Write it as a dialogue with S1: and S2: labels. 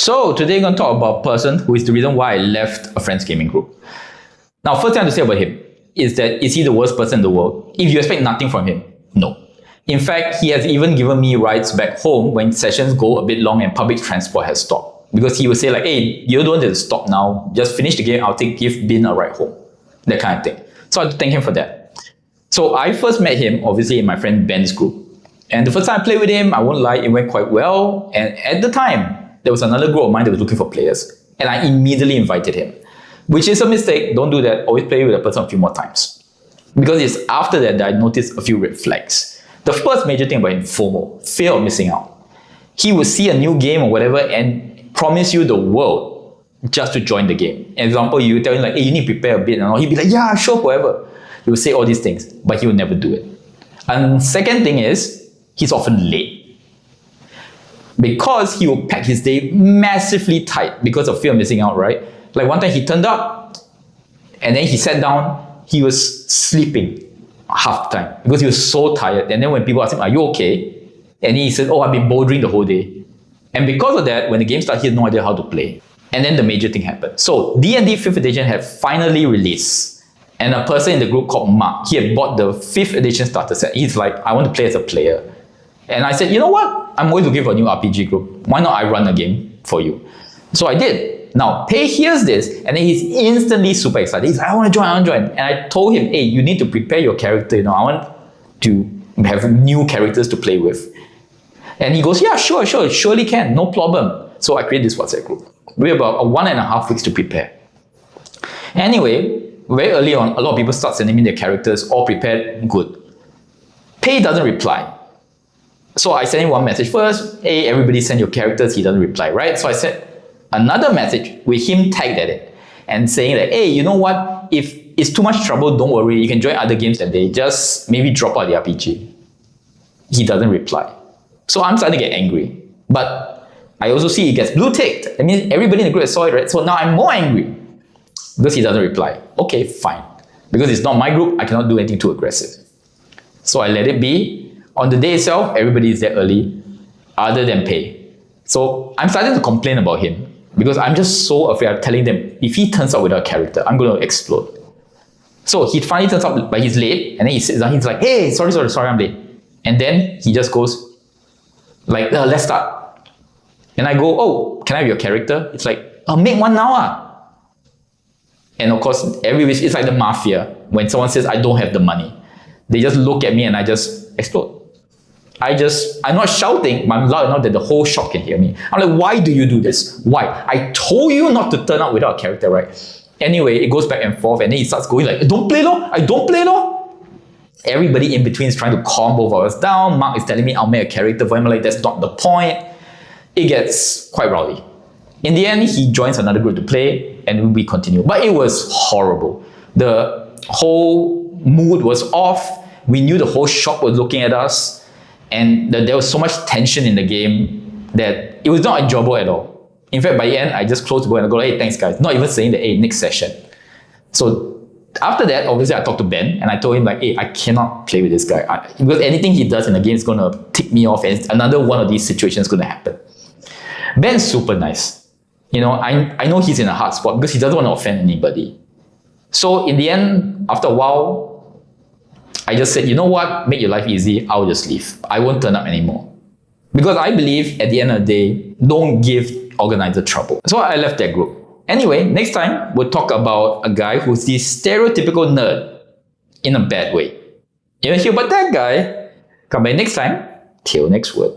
S1: So today I'm going to talk about a person who is the reason why I left a friend's gaming group. Now, first thing I have to say about him is that is he the worst person in the world? If you expect nothing from him, no. In fact, he has even given me rides back home when sessions go a bit long and public transport has stopped. Because he would say like, hey, you don't have to stop now. Just finish the game. I'll give Ben a ride home. That kind of thing. So I have to thank him for that. So I first met him, obviously, in my friend Ben's group. And the first time I played with him, I won't lie, it went quite well. And at the time, there was another group of mine that was looking for players. And I immediately invited him. Which is a mistake. Don't do that. Always play with a person a few more times. Because it's after that I noticed a few red flags. The first major thing about him, FOMO, fear of missing out. He would see a new game or whatever and promise you the world just to join the game. Example, you tell him like, hey, you need to prepare a bit and all. He'd be like, yeah, sure, whatever. He would say all these things, but he would never do it. And second thing is, he's often late. Because he will pack his day massively tight because of fear of missing out, right? Like one time he turned up and then he sat down, he was sleeping half the time because he was so tired. And then when people asked him, are you okay? And he said, oh, I've been bouldering the whole day. And because of that, when the game started, he had no idea how to play. And then the major thing happened. So D&D 5th edition had finally released. And a person in the group called Mark, he had bought the 5th edition starter set. He's like, I want to play as a player. And I said, you know what? I'm always looking for a new RPG group. Why not I run a game for you? So I did. Now, Pei hears this and then he's instantly super excited. He's like, I want to join. And I told him, hey, you need to prepare your character. I want to have new characters to play with. And he goes, yeah, sure, surely can, no problem. So I created this WhatsApp group. We have about 1.5 weeks to prepare. Anyway, very early on, a lot of people start sending me their characters, all prepared, good. Pei doesn't reply. So I sent him one message first, hey, everybody send your characters, he doesn't reply, right? So I sent another message with him tagged at it and saying that, hey, you know what? If it's too much trouble, don't worry, you can join other games that day, just maybe drop out the RPG. He doesn't reply. So I'm starting to get angry. But I also see he gets blue ticked. I mean, everybody in the group saw it, right? So now I'm more angry because he doesn't reply. Okay, fine. Because it's not my group, I cannot do anything too aggressive. So I let it be. On the day itself, everybody is there early, other than Pei. So I'm starting to complain about him because I'm just so afraid of telling them, if he turns up without a character, I'm going to explode. So he finally turns up, but he's late, and then he sits down, he's like, hey, sorry, I'm late. And then he just goes, like, let's start. And I go, oh, can I have your character? It's like, make one now. And of course, it's like the mafia. When someone says, I don't have the money, they just look at me and I just explode. I'm not shouting, but I'm loud enough that the whole shop can hear me. I'm like, why do you do this? Why? I told you not to turn up without a character, right? Anyway, it goes back and forth and then he starts going like, don't play lor, I don't play lor. Everybody in between is trying to calm both of us down. Mark is telling me I'll make a character for him. I'm like, that's not the point. It gets quite rowdy. In the end, he joins another group to play and we continue. But it was horrible. The whole mood was off. We knew the whole shop was looking at us. And there was so much tension in the game that it was not enjoyable at all. In fact, by the end, I just closed the door and I go, hey, thanks guys. Not even saying that, hey, next session. So after that, obviously I talked to Ben and I told him like, hey, I cannot play with this guy. Because anything he does in the game is going to tick me off and another one of these situations is going to happen. Ben's super nice. I know he's in a hard spot because he doesn't want to offend anybody. So in the end, after a while, I just said, you know what, make your life easy, I'll just leave. I won't turn up anymore. Because I believe at the end of the day, don't give organizer trouble. So I left that group. Anyway, next time, we'll talk about a guy who's the stereotypical nerd in a bad way. You want to hear about that guy? Come back next time. Till next word.